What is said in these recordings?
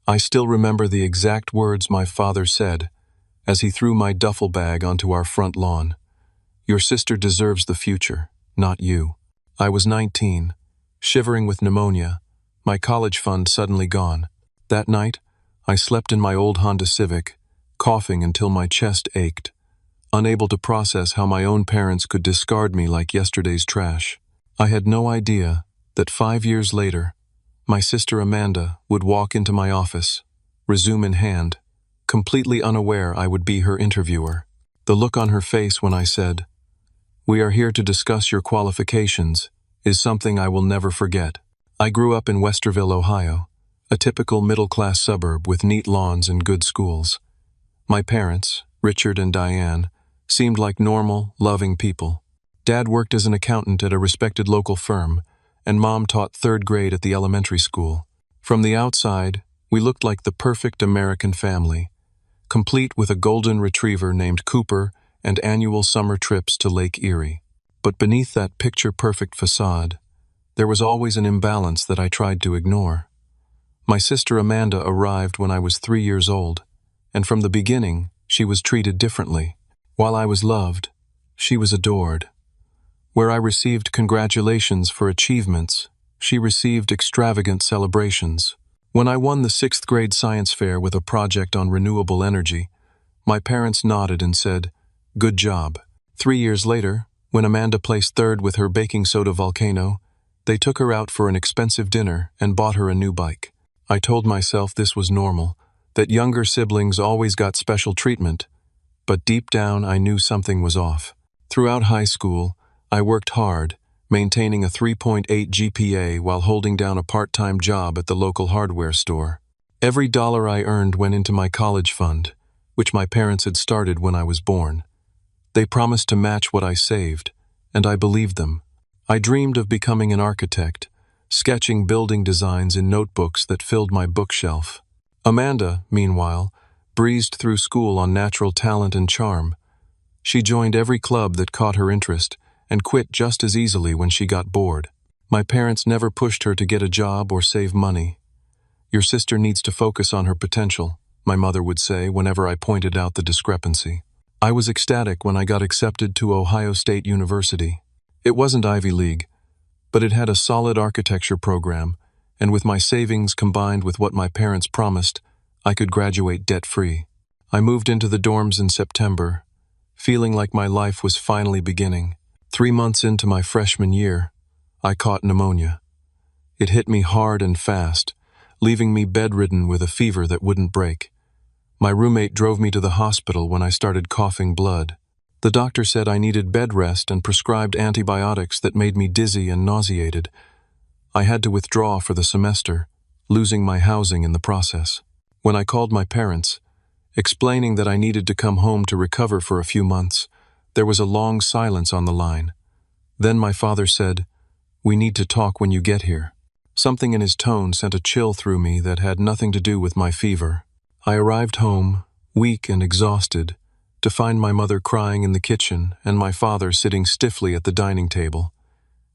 I still remember the exact words my father said as he threw my duffel bag onto our front lawn. Your sister deserves the future, not you. I was 19, shivering with pneumonia, my college fund suddenly gone. That night, I slept in my old Honda Civic, coughing until my chest ached, unable to process how my own parents could discard me like yesterday's trash. I had no idea that 5 years later, my sister Amanda would walk into my office, resume in hand, completely unaware I would be her interviewer. The look on her face when I said, "We are here to discuss your qualifications," is something I will never forget. I grew up in Westerville, Ohio, a typical middle-class suburb with neat lawns and good schools. My parents, Richard and Diane, seemed like normal, loving people. Dad worked as an accountant at a respected local firm, and Mom taught 3rd grade at the elementary school. From the outside, we looked like the perfect American family, complete with a golden retriever named Cooper and annual summer trips to Lake Erie. But beneath that picture-perfect facade, there was always an imbalance that I tried to ignore. My sister Amanda arrived when I was 3 years old, and from the beginning, she was treated differently. While I was loved, she was adored. Where I received congratulations for achievements, she received extravagant celebrations. When I won the 6th grade science fair with a project on renewable energy, my parents nodded and said, "Good job." 3 years later, when Amanda placed 3rd with her baking soda volcano, they took her out for an expensive dinner and bought her a new bike. I told myself this was normal, that younger siblings always got special treatment, but deep down I knew something was off. Throughout high school, I worked hard, maintaining a 3.8 GPA while holding down a part-time job at the local hardware store. Every dollar I earned went into my college fund, which my parents had started when I was born. They promised to match what I saved, and I believed them. I dreamed of becoming an architect, sketching building designs in notebooks that filled my bookshelf. Amanda, meanwhile, breezed through school on natural talent and charm. She joined every club that caught her interest and quit just as easily when she got bored. My parents never pushed her to get a job or save money. "Your sister needs to focus on her potential," my mother would say whenever I pointed out the discrepancy. I was ecstatic when I got accepted to Ohio State University. It wasn't Ivy League, but it had a solid architecture program, and with my savings combined with what my parents promised, I could graduate debt-free. I moved into the dorms in September, feeling like my life was finally beginning. 3 months into my freshman year, I caught pneumonia. It hit me hard and fast, leaving me bedridden with a fever that wouldn't break. My roommate drove me to the hospital when I started coughing blood. The doctor said I needed bed rest and prescribed antibiotics that made me dizzy and nauseated. I had to withdraw for the semester, losing my housing in the process. When I called my parents, explaining that I needed to come home to recover for a few months, there was a long silence on the line. Then my father said, "We need to talk when you get here." Something in his tone sent a chill through me that had nothing to do with my fever. I arrived home, weak and exhausted, to find my mother crying in the kitchen and my father sitting stiffly at the dining table.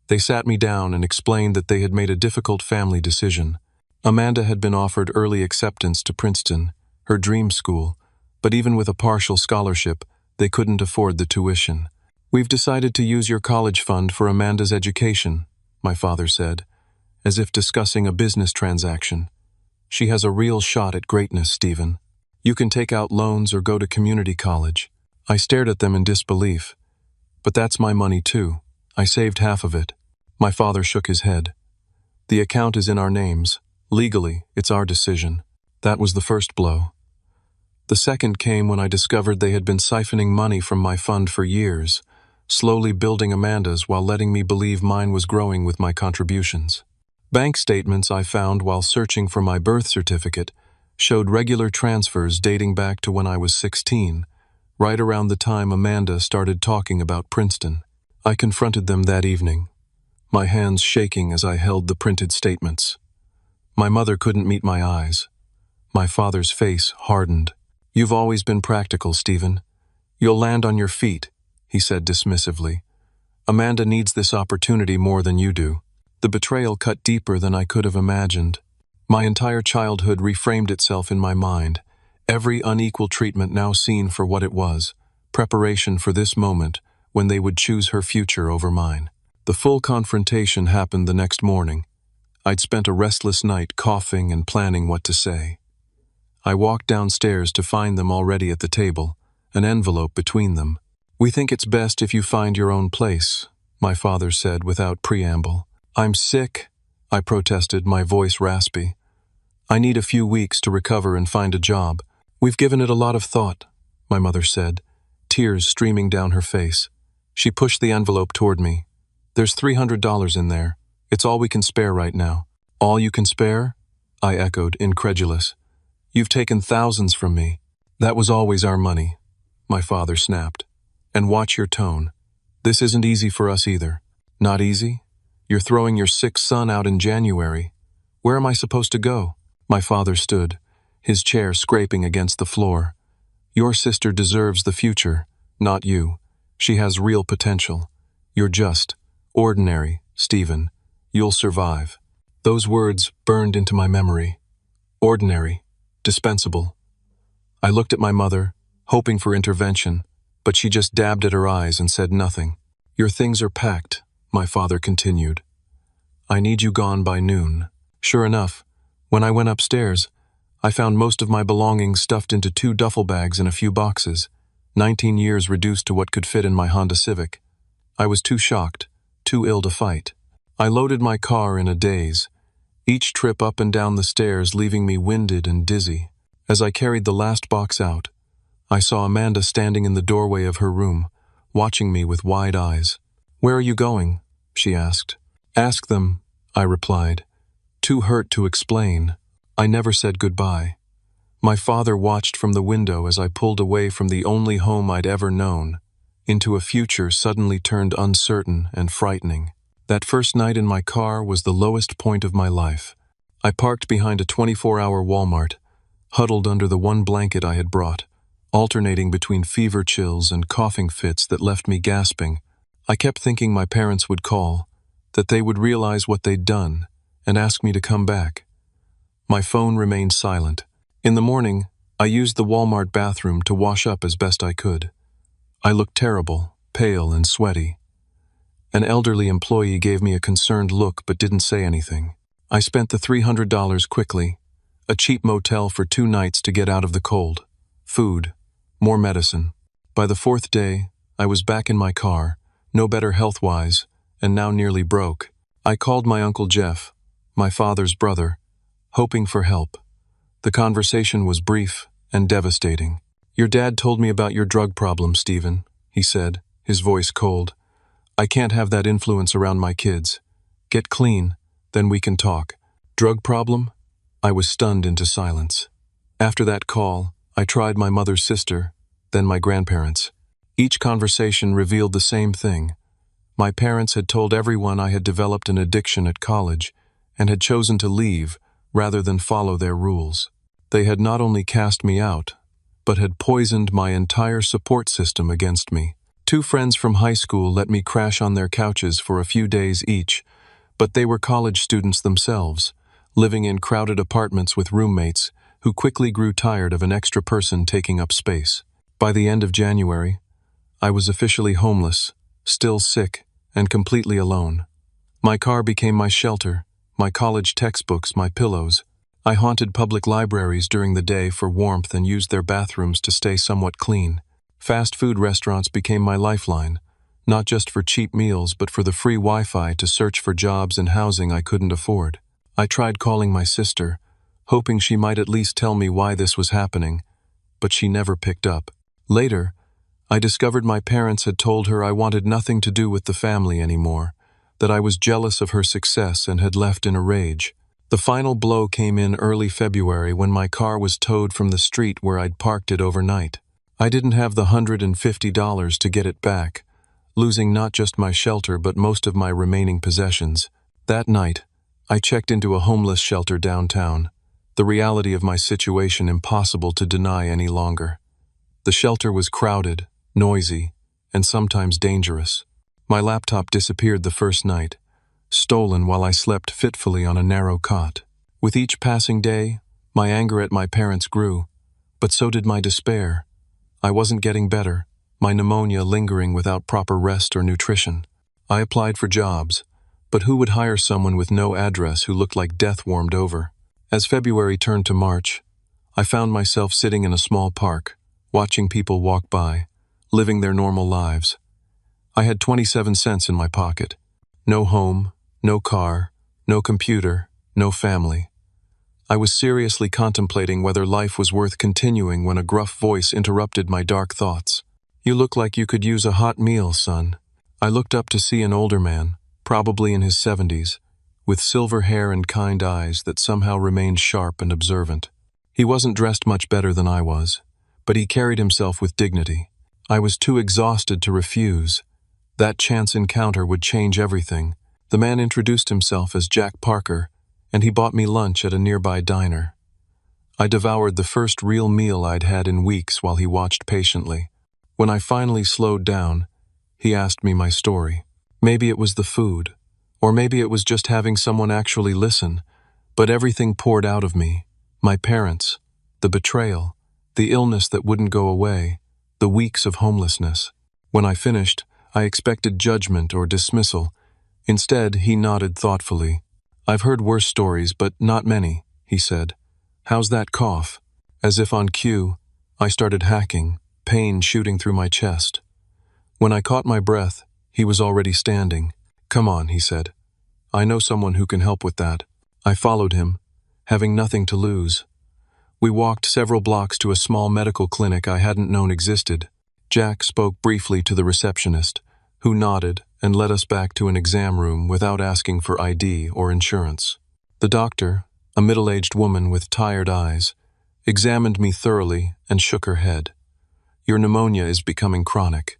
They sat me down and explained that they had made a difficult family decision. Amanda had been offered early acceptance to Princeton, her dream school, but even with a partial scholarship, they couldn't afford the tuition. "We've decided to use your college fund for Amanda's education," my father said, as if discussing a business transaction. "She has a real shot at greatness, Stephen. You can take out loans or go to community college." I stared at them in disbelief. "But that's my money too. I saved half of it." My father shook his head. "The account is in our names. Legally, it's our decision." That was the first blow. The second came when I discovered they had been siphoning money from my fund for years, slowly building Amanda's while letting me believe mine was growing with my contributions. Bank statements I found while searching for my birth certificate showed regular transfers dating back to when I was 16, right around the time Amanda started talking about Princeton. I confronted them that evening, my hands shaking as I held the printed statements. My mother couldn't meet my eyes. My father's face hardened. "You've always been practical, Stephen. You'll land on your feet," he said dismissively. "Amanda needs this opportunity more than you do." The betrayal cut deeper than I could have imagined. My entire childhood reframed itself in my mind, every unequal treatment now seen for what it was, preparation for this moment when they would choose her future over mine. The full confrontation happened the next morning. I'd spent a restless night coughing and planning what to say. I walked downstairs to find them already at the table, an envelope between them. "We think it's best if you find your own place," my father said without preamble. "I'm sick," I protested, my voice raspy. "I need a few weeks to recover and find a job." "We've given it a lot of thought," my mother said, tears streaming down her face. She pushed the envelope toward me. "There's $300 in there. It's all we can spare right now." "All you can spare?" I echoed, incredulous. "You've taken thousands from me." "That was always our money," my father snapped. "And watch your tone. This isn't easy for us either." "Not easy? You're throwing your sick son out in January. Where am I supposed to go?" My father stood, his chair scraping against the floor. "Your sister deserves the future, not you. She has real potential. You're just ordinary, Stephen. You'll survive." Those words burned into my memory. Ordinary, dispensable. I looked at my mother, hoping for intervention, but she just dabbed at her eyes and said nothing. "Your things are packed," my father continued. "I need you gone by noon." Sure enough, when I went upstairs, I found most of my belongings stuffed into 2 duffel bags and a few boxes, 19 years reduced to what could fit in my Honda Civic. I was too shocked, too ill to fight. I loaded my car in a daze, each trip up and down the stairs leaving me winded and dizzy. As I carried the last box out, I saw Amanda standing in the doorway of her room, watching me with wide eyes. "Where are you going?" she asked. "Ask them," I replied, too hurt to explain. I never said goodbye. My father watched from the window as I pulled away from the only home I'd ever known, into a future suddenly turned uncertain and frightening. That first night in my car was the lowest point of my life. I parked behind a 24-hour Walmart, huddled under the one blanket I had brought, alternating between fever chills and coughing fits that left me gasping. I kept thinking my parents would call, that they would realize what they'd done, and ask me to come back. My phone remained silent. In the morning, I used the Walmart bathroom to wash up as best I could. I looked terrible, pale and sweaty. An elderly employee gave me a concerned look but didn't say anything. I spent the $300 quickly, a cheap motel for 2 nights to get out of the cold, food, more medicine. By the 4th day, I was back in my car, no better health-wise, and now nearly broke. I called my Uncle Jeff, my father's brother, hoping for help. The conversation was brief and devastating. "Your dad told me about your drug problem, Stephen," he said, his voice cold. "I can't have that influence around my kids. Get clean, then we can talk." "Drug problem?" I was stunned into silence. After that call, I tried my mother's sister, then my grandparents. Each conversation revealed the same thing. My parents had told everyone I had developed an addiction at college and had chosen to leave rather than follow their rules. They had not only cast me out, but had poisoned my entire support system against me. 2 friends from high school let me crash on their couches for a few days each, but they were college students themselves, living in crowded apartments with roommates who quickly grew tired of an extra person taking up space. By the end of January, I was officially homeless, still sick, and completely alone. My car became my shelter, my college textbooks, my pillows. I haunted public libraries during the day for warmth and used their bathrooms to stay somewhat clean. Fast food restaurants became my lifeline, not just for cheap meals but for the free Wi-Fi to search for jobs and housing I couldn't afford. I tried calling my sister, hoping she might at least tell me why this was happening, but she never picked up. Later, I discovered my parents had told her I wanted nothing to do with the family anymore, that I was jealous of her success and had left in a rage. The final blow came in early February when my car was towed from the street where I'd parked it overnight. I didn't have the $150 to get it back, losing not just my shelter but most of my remaining possessions. That night, I checked into a homeless shelter downtown, the reality of my situation impossible to deny any longer. The shelter was crowded, noisy, and sometimes dangerous. My laptop disappeared the first night, stolen while I slept fitfully on a narrow cot. With each passing day, my anger at my parents grew, but so did my despair. I wasn't getting better, my pneumonia lingering without proper rest or nutrition. I applied for jobs, but who would hire someone with no address who looked like death warmed over? As February turned to March, I found myself sitting in a small park, watching people walk by, living their normal lives. I had 27 cents in my pocket. No home, no car, no computer, no family. I was seriously contemplating whether life was worth continuing when a gruff voice interrupted my dark thoughts. "You look like you could use a hot meal, son." I looked up to see an older man, probably in his 70s, with silver hair and kind eyes that somehow remained sharp and observant. He wasn't dressed much better than I was, but he carried himself with dignity. I was too exhausted to refuse. That chance encounter would change everything. The man introduced himself as Jack Parker, and he bought me lunch at a nearby diner. I devoured the first real meal I'd had in weeks while he watched patiently. When I finally slowed down, he asked me my story. Maybe it was the food, or maybe it was just having someone actually listen, but everything poured out of me. My parents, the betrayal, the illness that wouldn't go away, the weeks of homelessness. When I finished, I expected judgment or dismissal. Instead, he nodded thoughtfully. "I've heard worse stories, but not many," he said. "How's that cough?" As if on cue, I started hacking, pain shooting through my chest. When I caught my breath, he was already standing. "Come on," he said. "I know someone who can help with that." I followed him, having nothing to lose. We walked several blocks to a small medical clinic I hadn't known existed. Jack spoke briefly to the receptionist, who nodded and led us back to an exam room without asking for ID or insurance. The doctor, a middle-aged woman with tired eyes, examined me thoroughly and shook her head. "Your pneumonia is becoming chronic.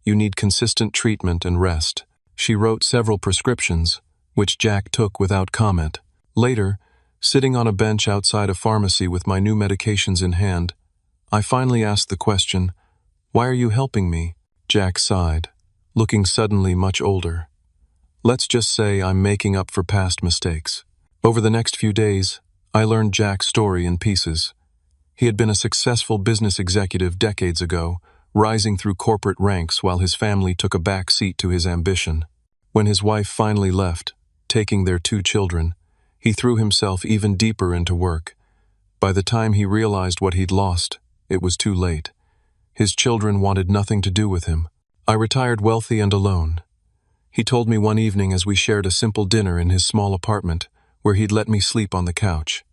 You need consistent treatment and rest." She wrote several prescriptions, which Jack took without comment. Later, sitting on a bench outside a pharmacy with my new medications in hand, I finally asked the question, "Why are you helping me?" Jack sighed, looking suddenly much older. "Let's just say I'm making up for past mistakes." Over the next few days, I learned Jack's story in pieces. He had been a successful business executive decades ago, rising through corporate ranks while his family took a back seat to his ambition. When his wife finally left, taking their 2 children, he threw himself even deeper into work. By the time he realized what he'd lost, it was too late. His children wanted nothing to do with him. I retired wealthy and alone. He told me one evening as we shared a simple dinner in his small apartment, where he'd let me sleep on the couch.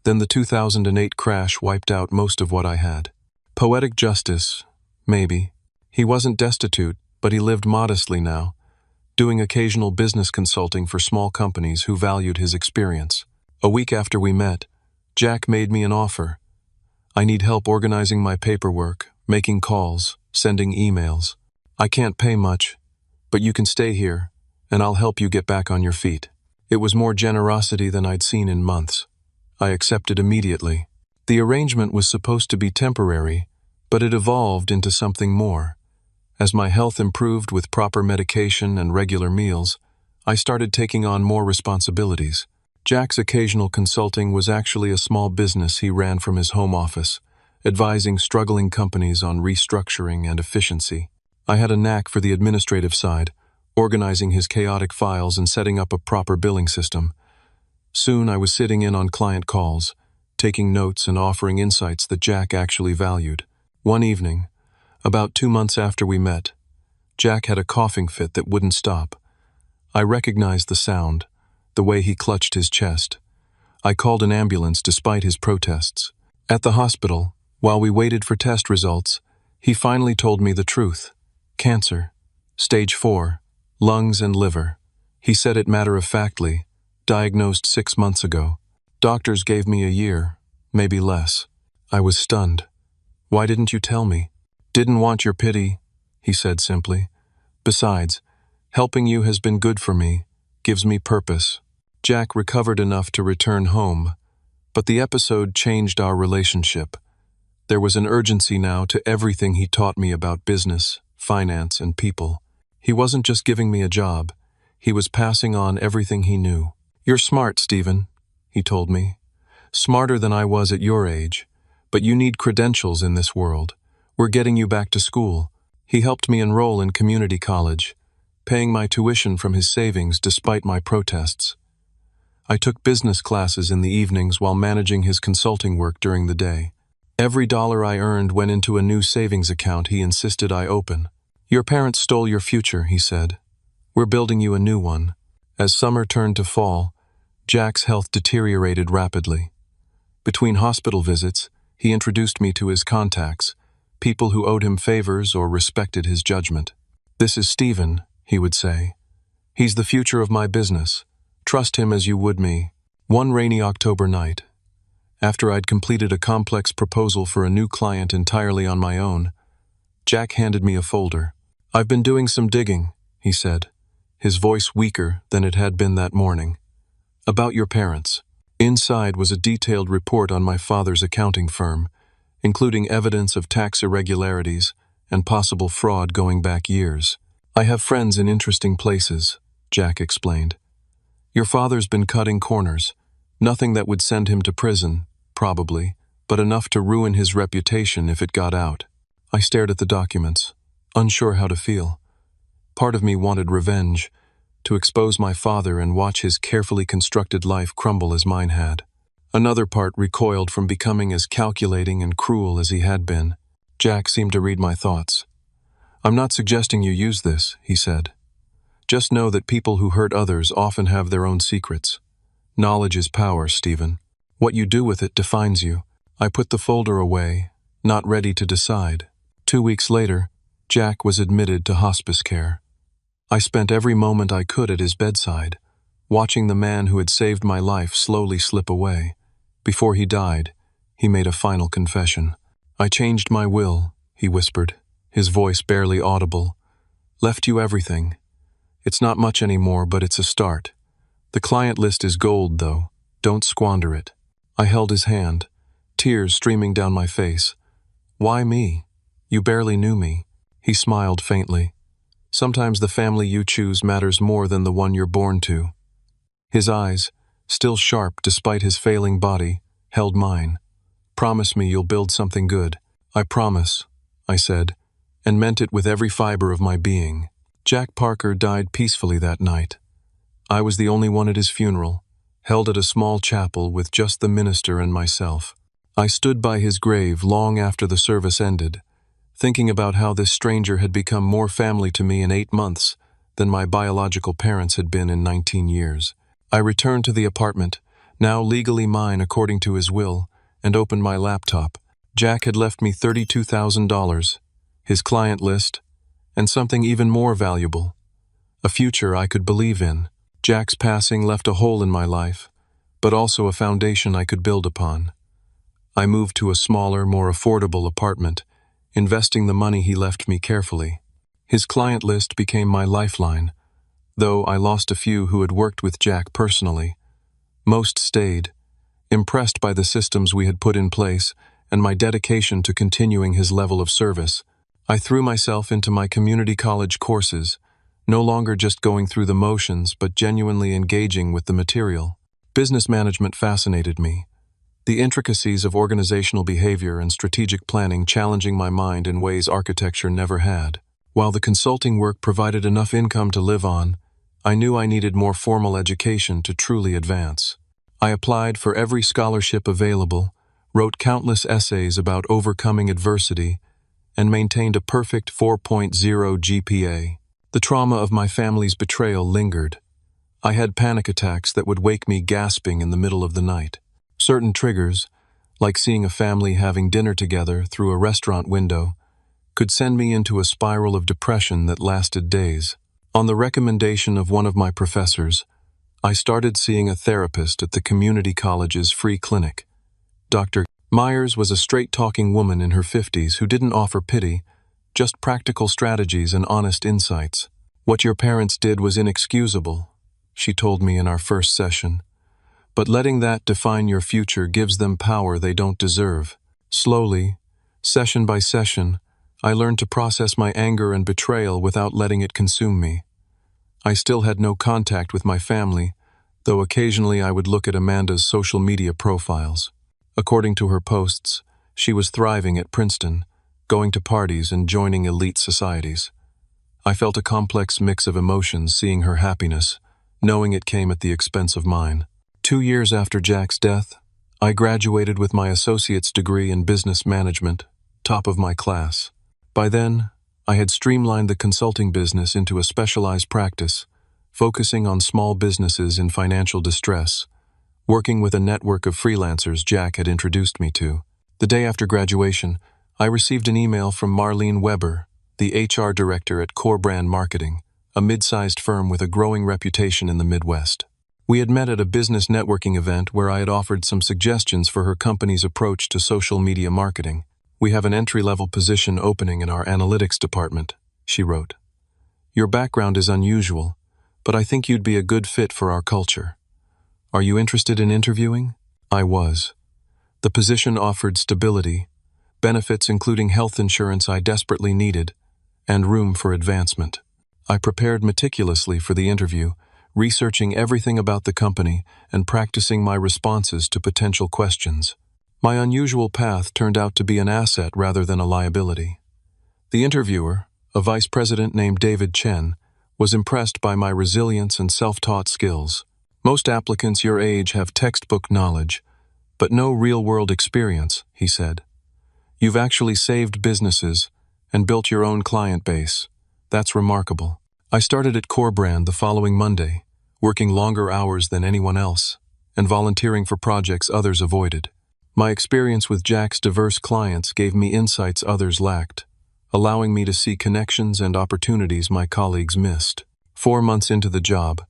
Then the 2008 crash wiped out most of what I had. Poetic justice, maybe. He wasn't destitute, but he lived modestly now, doing occasional business consulting for small companies who valued his experience. A week after we met, Jack made me an offer. "I need help organizing my paperwork, making calls, sending emails. I can't pay much, but you can stay here, and I'll help you get back on your feet." It was more generosity than I'd seen in months. I accepted immediately. The arrangement was supposed to be temporary, but it evolved into something more. As my health improved with proper medication and regular meals, I started taking on more responsibilities. Jack's occasional consulting was actually a small business he ran from his home office, advising struggling companies on restructuring and efficiency. I had a knack for the administrative side, organizing his chaotic files and setting up a proper billing system. Soon I was sitting in on client calls, taking notes and offering insights that Jack actually valued. One evening, about 2 months after we met, Jack had a coughing fit that wouldn't stop. I recognized the sound, the way he clutched his chest. I called an ambulance despite his protests. At the hospital, while we waited for test results, he finally told me the truth. Cancer. Stage 4. Lungs and liver. He said it matter-of-factly, diagnosed 6 months ago. Doctors gave me a year, maybe less. I was stunned. "Why didn't you tell me?" "Didn't want your pity," he said simply. "Besides, helping you has been good for me, gives me purpose." Jack recovered enough to return home, but the episode changed our relationship. There was an urgency now to everything he taught me about business, finance, and people. He wasn't just giving me a job, he was passing on everything he knew. "You're smart, Stephen," he told me. Smarter than I was at your age. But you need credentials in this world. We're getting you back to school. He helped me enroll in community college, paying my tuition from his savings despite my protests. I took business classes in the evenings while managing his consulting work during the day. Every dollar I earned went into a new savings account he insisted I open. Your parents stole your future, he said. We're building you a new one. As summer turned to fall, Jack's health deteriorated rapidly. Between hospital visits, he introduced me to his contacts, people who owed him favors or respected his judgment. This is Stephen, he would say. He's the future of my business. Trust him as you would me. One rainy October night, after I'd completed a complex proposal for a new client entirely on my own, Jack handed me a folder. I've been doing some digging, he said, his voice weaker than it had been that morning. About your parents. Inside was a detailed report on my father's accounting firm, including evidence of tax irregularities and possible fraud going back years. I have friends in interesting places, Jack explained. Your father's been cutting corners. Nothing that would send him to prison, probably, but enough to ruin his reputation if it got out. I stared at the documents, unsure how to feel. Part of me wanted revenge, to expose my father and watch his carefully constructed life crumble as mine had. Another part recoiled from becoming as calculating and cruel as he had been. Jack seemed to read my thoughts. I'm not suggesting you use this, he said. Just know that people who hurt others often have their own secrets. Knowledge is power, Stephen. What you do with it defines you. I put the folder away, not ready to decide. 2 weeks later, Jack was admitted to hospice care. I spent every moment I could at his bedside, watching the man who had saved my life slowly slip away. Before he died, he made a final confession. I changed my will, he whispered, his voice barely audible. Left you everything. It's not much anymore, but it's a start. The client list is gold, though. Don't squander it. I held his hand, tears streaming down my face. Why me? You barely knew me. He smiled faintly. Sometimes the family you choose matters more than the one you're born to. His eyes, still sharp despite his failing body, held mine. Promise me you'll build something good. I promise, I said, and meant it with every fiber of my being. Jack Parker died peacefully that night. I was the only one at his funeral, held at a small chapel with just the minister and myself. I stood by his grave long after the service ended, thinking about how this stranger had become more family to me in 8 months than my biological parents had been in 19 years. I returned to the apartment, now legally mine according to his will, and opened my laptop. Jack had left me $32,000, his client list, and something even more valuable, a future I could believe in. Jack's passing left a hole in my life, but also a foundation I could build upon. I moved to a smaller, more affordable apartment, investing the money he left me carefully. His client list became my lifeline, though I lost a few who had worked with Jack personally. Most stayed, impressed by the systems we had put in place and my dedication to continuing his level of service. I threw myself into my community college courses, no longer just going through the motions but genuinely engaging with the material. Business management fascinated me, the intricacies of organizational behavior and strategic planning challenging my mind in ways architecture never had. While the consulting work provided enough income to live on, I knew I needed more formal education to truly advance. I applied for every scholarship available, wrote countless essays about overcoming adversity, and maintained a perfect 4.0 GPA. The trauma of my family's betrayal lingered. I had panic attacks that would wake me gasping in the middle of the night. Certain triggers, like seeing a family having dinner together through a restaurant window, could send me into a spiral of depression that lasted days. On the recommendation of one of my professors, I started seeing a therapist at the community college's free clinic. Dr. Myers was a straight-talking woman in her 50s who didn't offer pity, just practical strategies and honest insights. What your parents did was inexcusable, she told me in our first session. But letting that define your future gives them power they don't deserve. Slowly, session by session, I learned to process my anger and betrayal without letting it consume me. I still had no contact with my family, though occasionally I would look at Amanda's social media profiles. According to her posts, she was thriving at Princeton, going to parties and joining elite societies. I felt a complex mix of emotions seeing her happiness, knowing it came at the expense of mine. 2 years after Jack's death, I graduated with my associate's degree in business management, top of my class. By then, I had streamlined the consulting business into a specialized practice, focusing on small businesses in financial distress, working with a network of freelancers Jack had introduced me to. The day after graduation, I received an email from Marlene Weber, the HR director at Core Brand Marketing, a mid-sized firm with a growing reputation in the Midwest. We had met at a business networking event where I had offered some suggestions for her company's approach to social media marketing. "We have an entry-level position opening in our analytics department," she wrote. "Your background is unusual, but I think you'd be a good fit for our culture. Are you interested in interviewing?" I was. The position offered stability, benefits including health insurance I desperately needed, and room for advancement. I prepared meticulously for the interview, researching everything about the company and practicing my responses to potential questions. My unusual path turned out to be an asset rather than a liability. The interviewer, a vice president named David Chen, was impressed by my resilience and self-taught skills. "Most applicants your age have textbook knowledge, but no real-world experience," he said. "You've actually saved businesses and built your own client base. That's remarkable." I started at Core Brand the following Monday, working longer hours than anyone else, and volunteering for projects others avoided. My experience with Jack's diverse clients gave me insights others lacked, allowing me to see connections and opportunities my colleagues missed. 4 months into the job,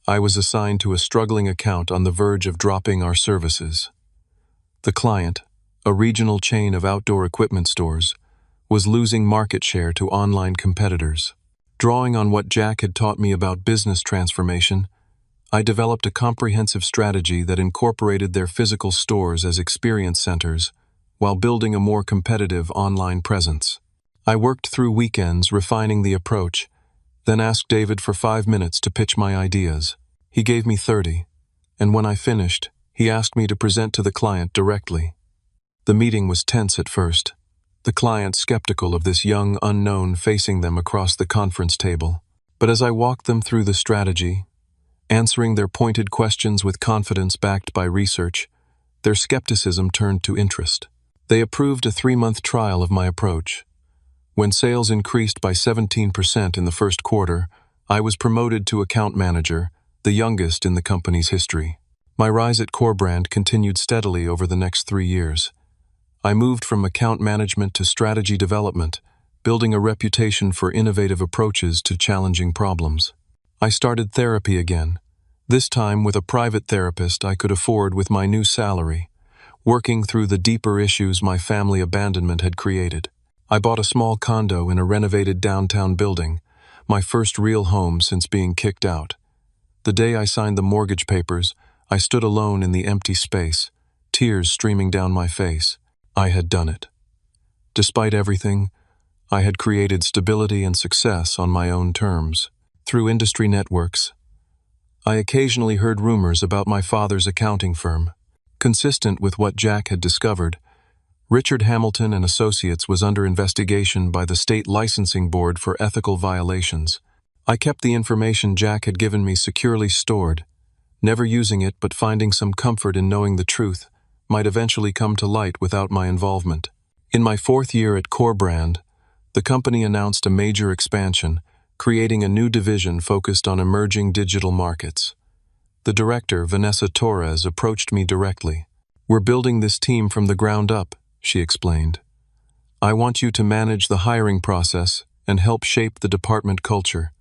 I was assigned to a struggling account on the verge of dropping our services. The client, a regional chain of outdoor equipment stores, was losing market share to online competitors. Drawing on what Jack had taught me about business transformation, I developed a comprehensive strategy that incorporated their physical stores as experience centers while building a more competitive online presence. I worked through weekends refining the approach, then asked David for 5 minutes to pitch my ideas. He gave me 30, and when I finished, he asked me to present to the client directly. The meeting was tense at first, the client skeptical of this young unknown facing them across the conference table. But as I walked them through the strategy, answering their pointed questions with confidence backed by research, their skepticism turned to interest. They approved a 3-month trial of my approach. When sales increased by 17% in the first quarter, I was promoted to account manager, the youngest in the company's history. My rise at Core Brand continued steadily over the next 3 years. I moved from account management to strategy development, building a reputation for innovative approaches to challenging problems. I started therapy again, this time with a private therapist I could afford with my new salary, working through the deeper issues my family abandonment had created. I bought a small condo in a renovated downtown building, my first real home since being kicked out. The day I signed the mortgage papers, I stood alone in the empty space, tears streaming down my face. I had done it. Despite everything, I had created stability and success on my own terms. Through industry networks, I occasionally heard rumors about my father's accounting firm. Consistent with what Jack had discovered, Richard Hamilton and Associates was under investigation by the state licensing board for ethical violations. I kept the information Jack had given me securely stored, never using it but finding some comfort in knowing the truth might eventually come to light without my involvement. In my 4th year at Core Brand, the company announced a major expansion, creating a new division focused on emerging digital markets. The director, Vanessa Torres, approached me directly. "We're building this team from the ground up," she explained. "I want you to manage the hiring process and help shape the department culture.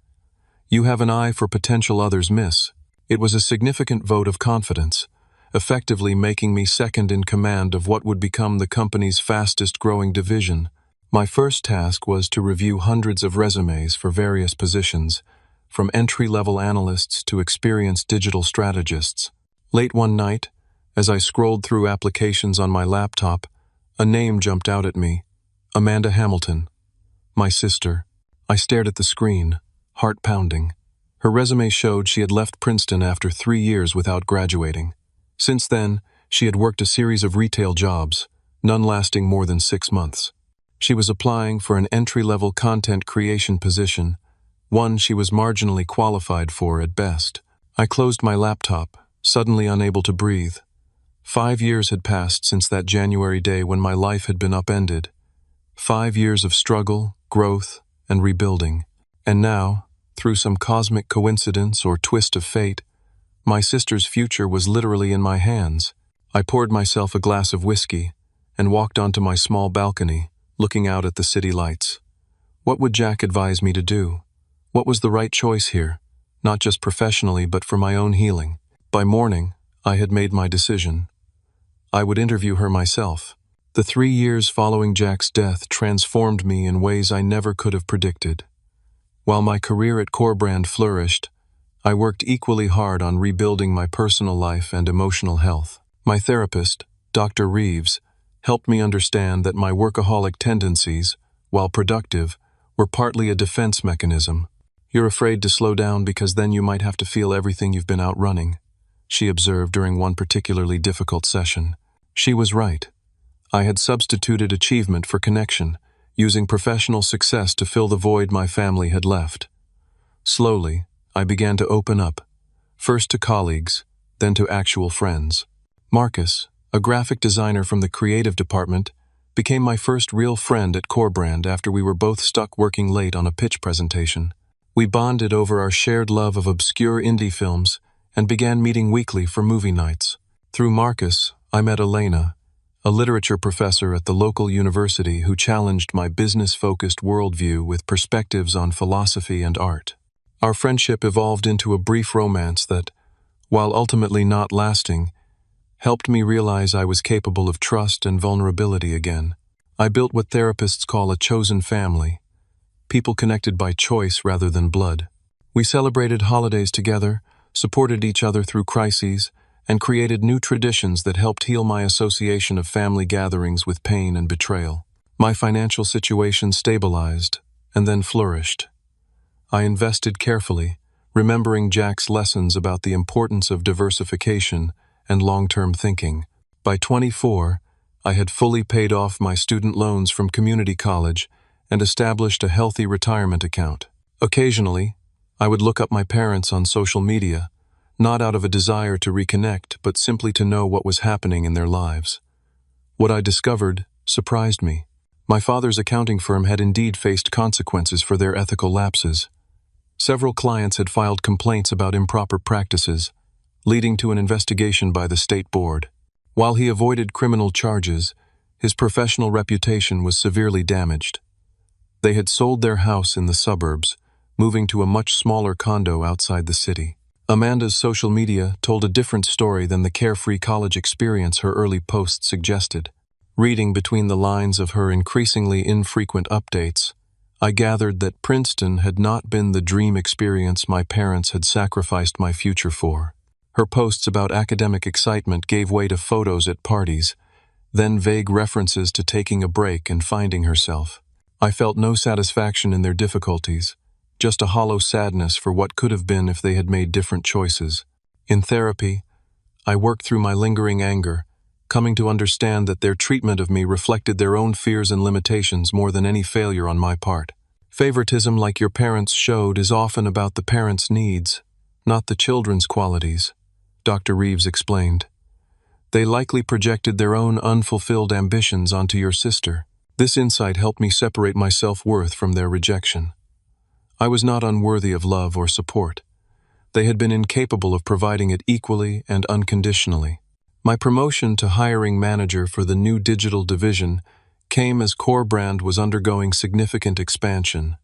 You have an eye for potential others miss." It was a significant vote of confidence, effectively making me second in command of what would become the company's fastest-growing division. My first task was to review hundreds of resumes for various positions, from entry-level analysts to experienced digital strategists. Late one night, as I scrolled through applications on my laptop, a name jumped out at me: Amanda Hamilton. My sister. I stared at the screen, heart pounding. Her resume showed she had left Princeton after 3 years without graduating. Since then, she had worked a series of retail jobs, none lasting more than 6 months. She was applying for an entry-level content creation position, one she was marginally qualified for at best. I closed my laptop, suddenly unable to breathe. 5 years had passed since that January day when my life had been upended. 5 years of struggle, growth, and rebuilding. And now, through some cosmic coincidence or twist of fate, my sister's future was literally in my hands. I poured myself a glass of whiskey and walked onto my small balcony, looking out at the city lights. What would Jack advise me to do? What was the right choice here, not just professionally but for my own healing? By morning, I had made my decision. I would interview her myself. The 3 years following Jack's death transformed me in ways I never could have predicted. While my career at Corebrand flourished, I worked equally hard on rebuilding my personal life and emotional health. My therapist, Dr. Reeves, helped me understand that my workaholic tendencies, while productive, were partly a defense mechanism. "You're afraid to slow down because then you might have to feel everything you've been outrunning," she observed during one particularly difficult session. She was right. I had substituted achievement for connection, using professional success to fill the void my family had left. Slowly, I began to open up, first to colleagues, then to actual friends. Marcus, a graphic designer from the creative department, became my first real friend at Corebrand after we were both stuck working late on a pitch presentation. We bonded over our shared love of obscure indie films and began meeting weekly for movie nights. Through Marcus, I met Elena, a literature professor at the local university who challenged my business-focused worldview with perspectives on philosophy and art. Our friendship evolved into a brief romance that, while ultimately not lasting, helped me realize I was capable of trust and vulnerability again. I built what therapists call a chosen family, people connected by choice rather than blood. We celebrated holidays together, supported each other through crises, and created new traditions that helped heal my association of family gatherings with pain and betrayal. My financial situation stabilized and then flourished. I invested carefully, remembering Jack's lessons about the importance of diversification and long-term thinking. By 24, I had fully paid off my student loans from community college and established a healthy retirement account. Occasionally, I would look up my parents on social media, not out of a desire to reconnect, but simply to know what was happening in their lives. What I discovered surprised me. My father's accounting firm had indeed faced consequences for their ethical lapses. Several clients had filed complaints about improper practices, leading to an investigation by the state board. While he avoided criminal charges, his professional reputation was severely damaged. They had sold their house in the suburbs, moving to a much smaller condo outside the city. Amanda's social media told a different story than the carefree college experience her early posts suggested. Reading between the lines of her increasingly infrequent updates, I gathered that Princeton had not been the dream experience my parents had sacrificed my future for. Her posts about academic excitement gave way to photos at parties, then vague references to taking a break and finding herself. I felt no satisfaction in their difficulties, just a hollow sadness for what could have been if they had made different choices. In therapy, I worked through my lingering anger, coming to understand that their treatment of me reflected their own fears and limitations more than any failure on my part. Favoritism like your parents showed is often about the parents' needs, not the children's qualities, Dr. Reeves explained. They likely projected their own unfulfilled ambitions onto your sister. This insight helped me separate my self-worth from their rejection. I was not unworthy of love or support. They had been incapable of providing it equally and unconditionally. My promotion to hiring manager for the new digital division came as Corebrand was undergoing significant expansion.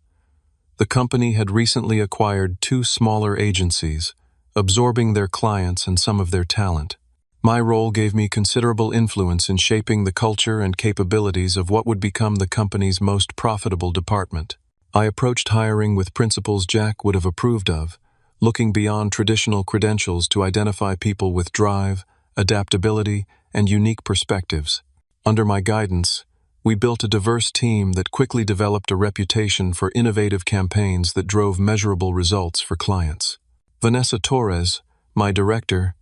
The company had recently acquired 2 smaller agencies, absorbing their clients and some of their talent. My role gave me considerable influence in shaping the culture and capabilities of what would become the company's most profitable department. I approached hiring with principles Jack would have approved of, looking beyond traditional credentials to identify people with drive, adaptability, and unique perspectives. Under my guidance, We built a diverse team that quickly developed a reputation for innovative campaigns that drove measurable results for clients. Vanessa Torres, my director,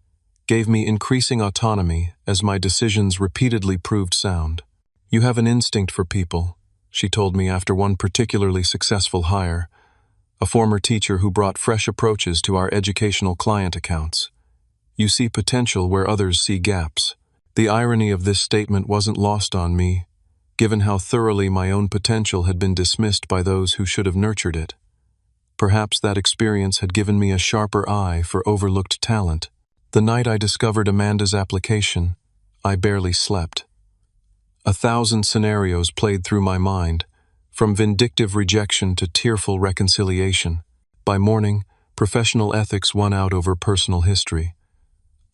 gave me increasing autonomy as my decisions repeatedly proved sound. "You have an instinct for people," she told me after one particularly successful hire, a former teacher who brought fresh approaches to our educational client accounts. "You see potential where others see gaps." The irony of this statement wasn't lost on me, given how thoroughly my own potential had been dismissed by those who should have nurtured it. Perhaps that experience had given me a sharper eye for overlooked talent. The night I discovered Amanda's application, I barely slept. 1,000 scenarios played through my mind, from vindictive rejection to tearful reconciliation. By morning, professional ethics won out over personal history.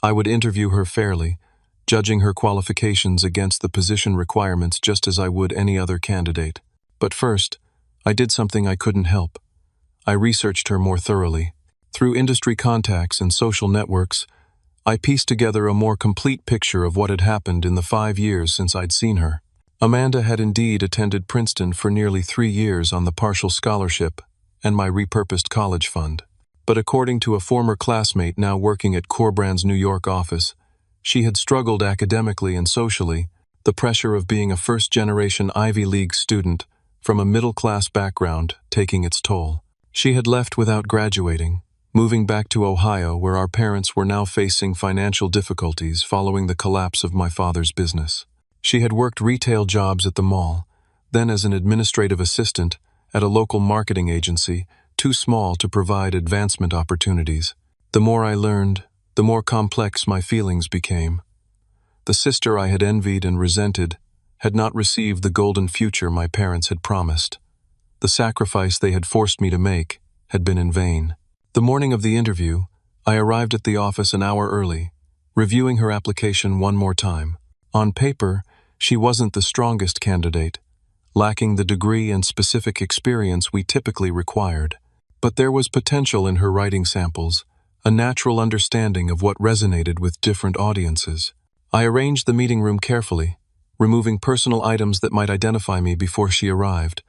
I would interview her fairly, judging her qualifications against the position requirements just as I would any other candidate. But first, I did something I couldn't help. I researched her more thoroughly. Through industry contacts and social networks, I pieced together a more complete picture of what had happened in the 5 years since I'd seen her. Amanda had indeed attended Princeton for nearly 3 years on the partial scholarship and my repurposed college fund. But according to a former classmate now working at Corbrand's New York office, she had struggled academically and socially, the pressure of being a first-generation Ivy League student from a middle-class background taking its toll. She had left without graduating, moving back to Ohio where our parents were now facing financial difficulties following the collapse of my father's business. She had worked retail jobs at the mall, then as an administrative assistant at a local marketing agency, too small to provide advancement opportunities. The more I learned, the more complex my feelings became. The sister I had envied and resented had not received the golden future my parents had promised. The sacrifice they had forced me to make had been in vain. The morning of the interview, I arrived at the office an hour early, reviewing her application one more time. On paper, she wasn't the strongest candidate, lacking the degree and specific experience we typically required. But there was potential in her writing samples, a natural understanding of what resonated with different audiences. I arranged the meeting room carefully, removing personal items that might identify me before she arrived.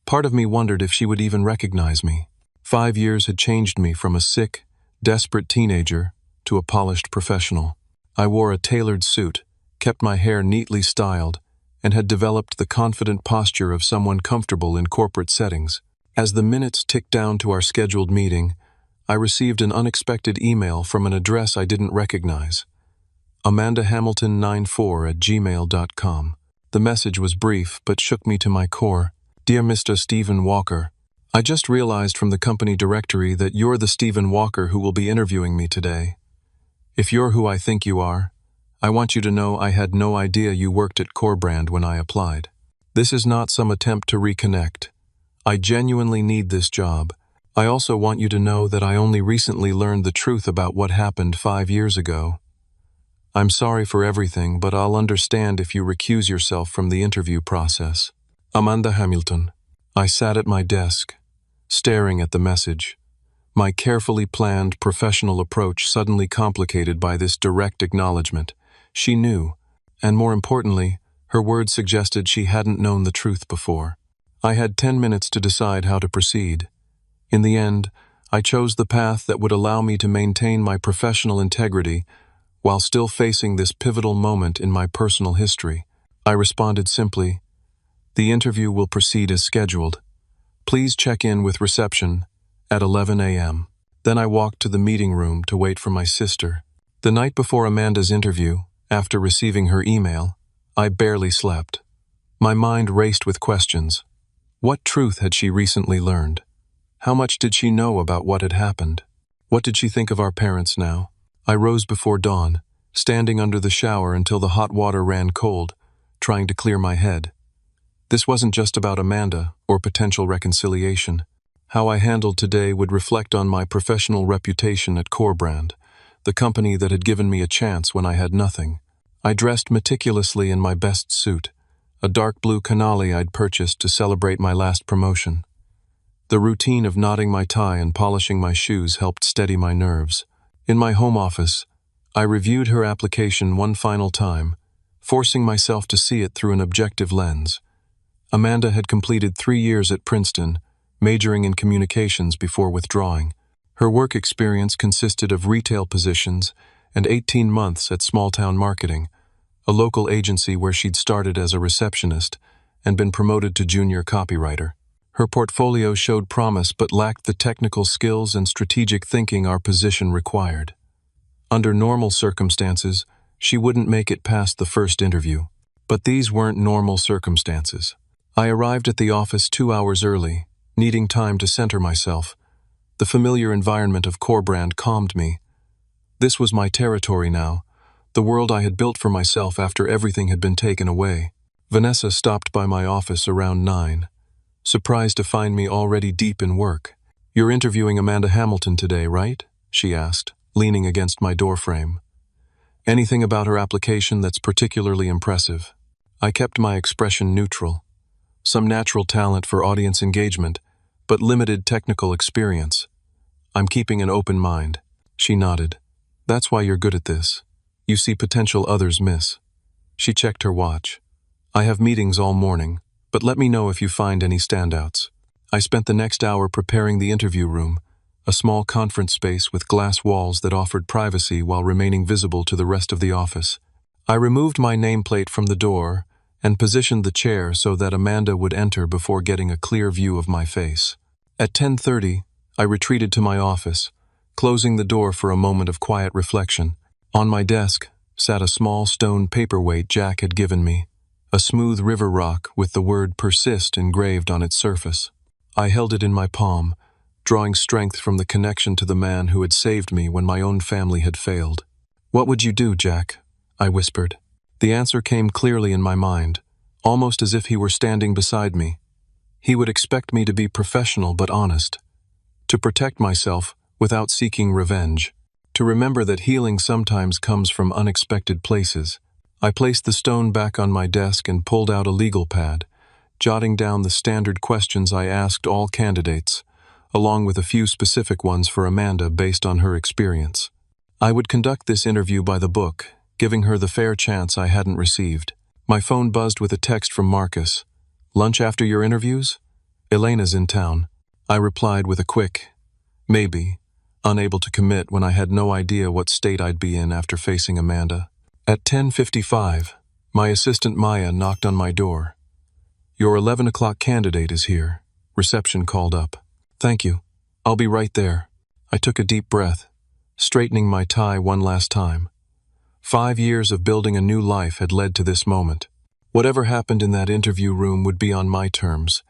Part of me wondered if she would even recognize me. 5 years had changed me from a sick, desperate teenager to a polished professional. I wore a tailored suit, kept my hair neatly styled, and had developed the confident posture of someone comfortable in corporate settings. As the minutes ticked down to our scheduled meeting, I received an unexpected email from an address I didn't recognize. amandahamilton94@gmail.com. The message was brief but shook me to my core. "Dear Mr. Stephen Walker, I just realized from the company directory that you're the Stephen Walker who will be interviewing me today. If you're who I think you are, I want you to know I had no idea you worked at Corbrand when I applied. This is not some attempt to reconnect. I genuinely need this job. I also want you to know that I only recently learned the truth about what happened 5 years ago. I'm sorry for everything, but I'll understand if you recuse yourself from the interview process. Amanda Hamilton." I sat at my desk, staring at the message, my carefully planned professional approach suddenly complicated by this direct acknowledgement. She knew, and more importantly, her words suggested she hadn't known the truth before. I had 10 minutes to decide how to proceed. In the end, I chose the path that would allow me to maintain my professional integrity while still facing this pivotal moment in my personal history. I responded simply, "The interview will proceed as scheduled. Please check in with reception at 11 a.m. Then I walked to the meeting room to wait for my sister. The night before Amanda's interview, after receiving her email, I barely slept. My mind raced with questions. What truth had she recently learned? How much did she know about what had happened? What did she think of our parents now? I rose before dawn, standing under the shower until the hot water ran cold, trying to clear my head. This wasn't just about Amanda or potential reconciliation. How I handled today would reflect on my professional reputation at Corbrand, the company that had given me a chance when I had nothing. I dressed meticulously in my best suit, a dark blue canali I'd purchased to celebrate my last promotion. The routine of knotting my tie and polishing my shoes helped steady my nerves. In my home office, I reviewed her application one final time, forcing myself to see it through an objective lens. Amanda had completed 3 years at Princeton, majoring in communications before withdrawing. Her work experience consisted of retail positions and 18 months at Small Town Marketing, a local agency where she'd started as a receptionist and been promoted to junior copywriter. Her portfolio showed promise but lacked the technical skills and strategic thinking our position required. Under normal circumstances, she wouldn't make it past the first interview. But these weren't normal circumstances. I arrived at the office 2 hours early, needing time to center myself. The familiar environment of Core Brand calmed me. This was my territory now, the world I had built for myself after everything had been taken away. Vanessa stopped by my office around 9, surprised to find me already deep in work. "You're interviewing Amanda Hamilton today, right?" she asked, leaning against my doorframe. "Anything about her application that's particularly impressive?" I kept my expression neutral. Some natural talent for audience engagement, but limited technical experience. "I'm keeping an open mind." She nodded. "That's why you're good at this. You see potential others miss." She checked her watch. "I have meetings all morning, but let me know if you find any standouts." I spent the next hour preparing the interview room, a small conference space with glass walls that offered privacy while remaining visible to the rest of the office. I removed my nameplate from the door and positioned the chair so that Amanda would enter before getting a clear view of my face. At 10:30, I retreated to my office, closing the door for a moment of quiet reflection. On my desk sat a small stone paperweight Jack had given me, a smooth river rock with the word "persist" engraved on its surface. I held it in my palm, drawing strength from the connection to the man who had saved me when my own family had failed. "What would you do, Jack?" I whispered. The answer came clearly in my mind, almost as if he were standing beside me. He would expect me to be professional but honest, to protect myself without seeking revenge, to remember that healing sometimes comes from unexpected places. I placed the stone back on my desk and pulled out a legal pad, jotting down the standard questions I asked all candidates, along with a few specific ones for Amanda based on her experience. I would conduct this interview by the book, giving her the fair chance I hadn't received. My phone buzzed with a text from Marcus. "Lunch after your interviews? Elena's in town." I replied with a quick, "Maybe," unable to commit when I had no idea what state I'd be in after facing Amanda. At 10:55, my assistant Maya knocked on my door. "Your 11 o'clock candidate is here," reception called up. "Thank you. I'll be right there." I took a deep breath, straightening my tie one last time. 5 years of building a new life had led to this moment. Whatever happened in that interview room would be on my terms,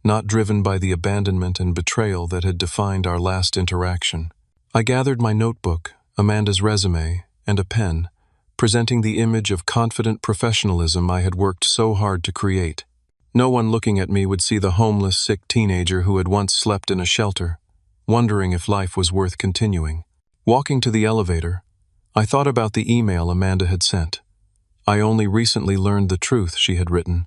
not driven by the abandonment and betrayal that had defined our last interaction. I gathered my notebook, Amanda's resume, and a pen, presenting the image of confident professionalism I had worked so hard to create. No one looking at me would see the homeless, sick teenager who had once slept in a shelter, wondering if life was worth continuing. Walking to the elevator, I thought about the email Amanda had sent. I only recently learned the truth she had written.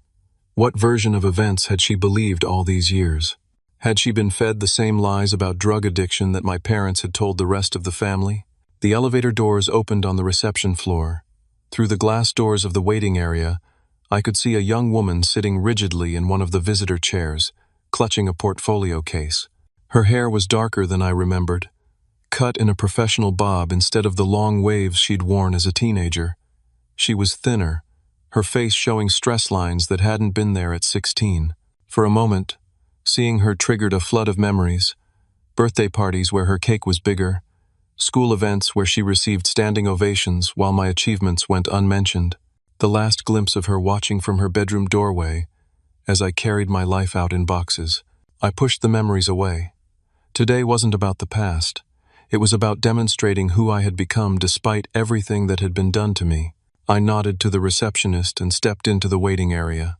What version of events had she believed all these years? Had she been fed the same lies about drug addiction that my parents had told the rest of the family? The elevator doors opened on the reception floor. Through the glass doors of the waiting area, I could see a young woman sitting rigidly in one of the visitor chairs, clutching a portfolio case. Her hair was darker than I remembered, cut in a professional bob instead of the long waves she'd worn as a teenager. She was thinner, her face showing stress lines that hadn't been there at 16. For a moment, seeing her triggered a flood of memories: birthday parties where her cake was bigger, school events where she received standing ovations while my achievements went unmentioned, the last glimpse of her watching from her bedroom doorway as I carried my life out in boxes. I pushed the memories away. Today wasn't about the past. It was about demonstrating who I had become despite everything that had been done to me. I nodded to the receptionist and stepped into the waiting area.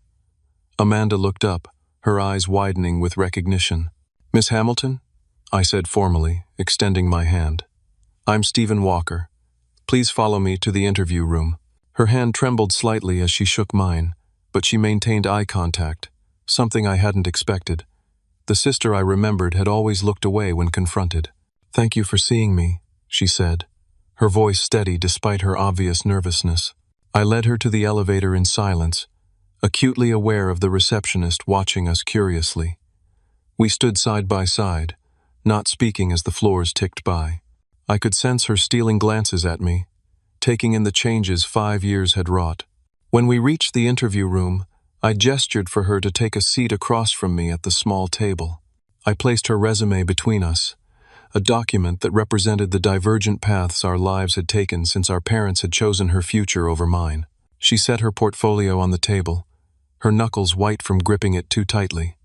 Amanda looked up, her eyes widening with recognition. "Miss Hamilton?" I said formally, extending my hand. "I'm Stephen Walker. Please follow me to the interview room." Her hand trembled slightly as she shook mine, but she maintained eye contact, something I hadn't expected. The sister I remembered had always looked away when confronted. "Thank you for seeing me," she said, her voice steady despite her obvious nervousness. I led her to the elevator in silence, acutely aware of the receptionist watching us curiously. We stood side by side, not speaking as the floors ticked by. I could sense her stealing glances at me, taking in the changes 5 years had wrought. When we reached the interview room, I gestured for her to take a seat across from me at the small table. I placed her resume between us, a document that represented the divergent paths our lives had taken since our parents had chosen her future over mine. She set her portfolio on the table, her knuckles white from gripping it too tightly.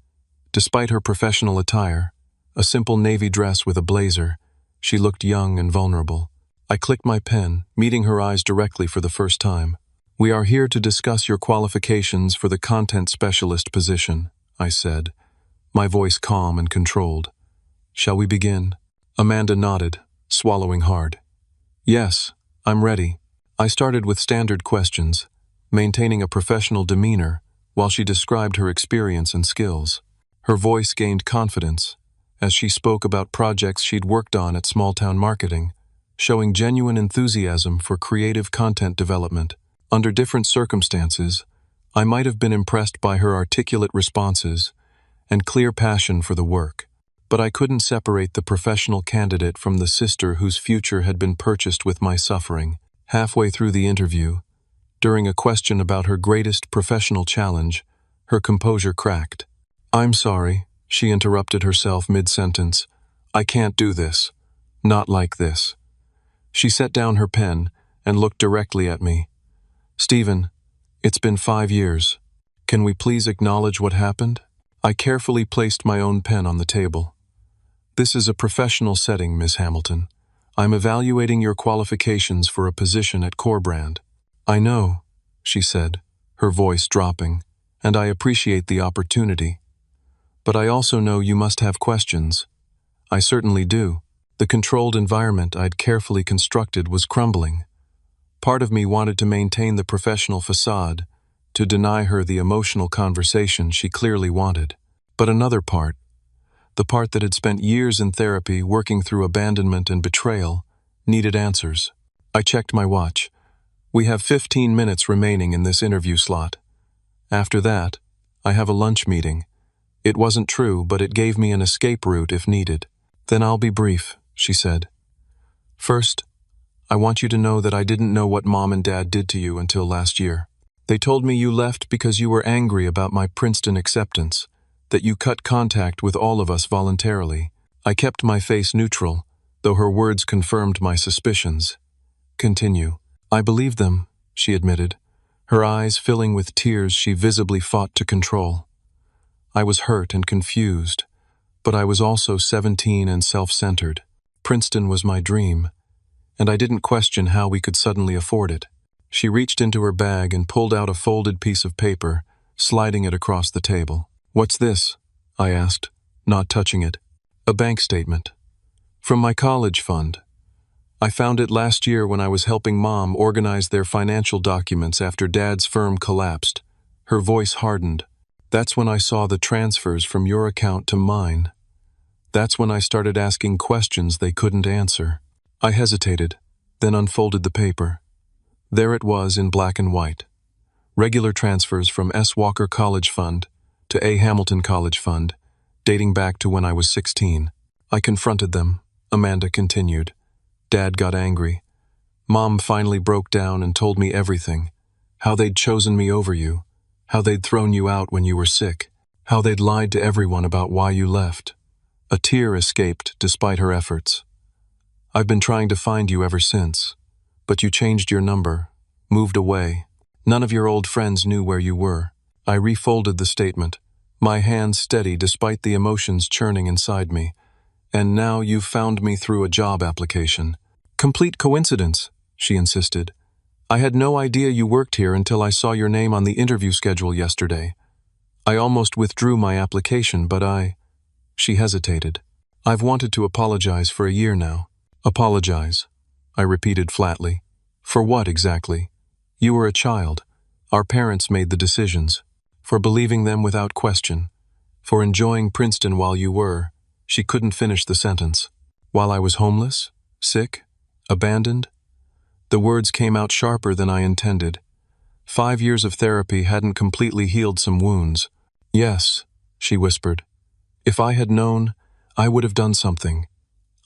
Despite her professional attire, a simple navy dress with a blazer, she looked young and vulnerable. I clicked my pen, meeting her eyes directly for the first time. "We are here to discuss your qualifications for the content specialist position," I said, my voice calm and controlled. "Shall we begin?" Amanda nodded, swallowing hard. "Yes, I'm ready." I started with standard questions, maintaining a professional demeanor while she described her experience and skills. Her voice gained confidence as she spoke about projects she'd worked on at small-town marketing, showing genuine enthusiasm for creative content development. Under different circumstances, I might have been impressed by her articulate responses and clear passion for the work, but I couldn't separate the professional candidate from the sister whose future had been purchased with my suffering. Halfway through the interview, during a question about her greatest professional challenge, her composure cracked. "I'm sorry," she interrupted herself mid-sentence. "I can't do this. Not like this." She set down her pen and looked directly at me. "Stephen, it's been 5 years. Can we please acknowledge what happened?" I carefully placed my own pen on the table. "This is a professional setting, Miss Hamilton. I'm evaluating your qualifications for a position at Corebrand." "I know," she said, her voice dropping, "and I appreciate the opportunity. But I also know you must have questions." "I certainly do." The controlled environment I'd carefully constructed was crumbling. Part of me wanted to maintain the professional facade, to deny her the emotional conversation she clearly wanted. But another part, the part that had spent years in therapy working through abandonment and betrayal, needed answers. I checked my watch. "We have 15 minutes remaining in this interview slot. After that, I have a lunch meeting." It wasn't true, but it gave me an escape route if needed. "Then I'll be brief," she said. "First, I want you to know that I didn't know what Mom and Dad did to you until last year. They told me you left because you were angry about my Princeton acceptance, that you cut contact with all of us voluntarily." I kept my face neutral, though her words confirmed my suspicions. "Continue." "I believed them," she admitted, her eyes filling with tears she visibly fought to control. "I was hurt and confused, but I was also 17 and self-centered. Princeton was my dream, and I didn't question how we could suddenly afford it." She reached into her bag and pulled out a folded piece of paper, sliding it across the table. "What's this?" I asked, not touching it. "A bank statement. From my college fund. I found it last year when I was helping Mom organize their financial documents after Dad's firm collapsed." Her voice hardened. "That's when I saw the transfers from your account to mine. That's when I started asking questions they couldn't answer." I hesitated, then unfolded the paper. There it was in black and white. Regular transfers from S. Walker College Fund to A. Hamilton College Fund, dating back to when I was 16. "I confronted them," Amanda continued. "Dad got angry. Mom finally broke down and told me everything. How they'd chosen me over you. How they'd thrown you out when you were sick. How they'd lied to everyone about why you left." A tear escaped despite her efforts. "I've been trying to find you ever since, but you changed your number, moved away. None of your old friends knew where you were." I refolded the statement, my hands steady despite the emotions churning inside me. "And now you've found me through a job application." "Complete coincidence," she insisted. "I had no idea you worked here until I saw your name on the interview schedule yesterday. I almost withdrew my application, but She hesitated. "I've wanted to apologize for a year now." "Apologize," I repeated flatly. "For what exactly?" "You were a child. Our parents made the decisions. For believing them without question. For enjoying Princeton while you were." She couldn't finish the sentence. "While I was homeless? Sick? Abandoned?" The words came out sharper than I intended. 5 years of therapy hadn't completely healed some wounds. Yes, she whispered. If I had known, I would have done something.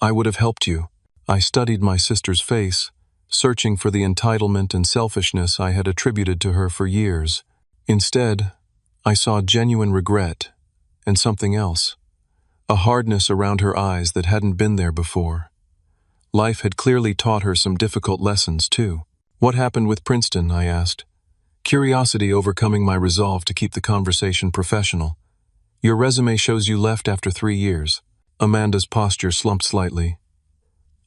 I would have helped you. I studied my sister's face, searching for the entitlement and selfishness I had attributed to her for years. Instead, I saw genuine regret and something else, a hardness around her eyes that hadn't been there before. Life had clearly taught her some difficult lessons, too. What happened with Princeton? I asked, curiosity overcoming my resolve to keep the conversation professional. Your resume shows you left after 3 years. Amanda's posture slumped slightly.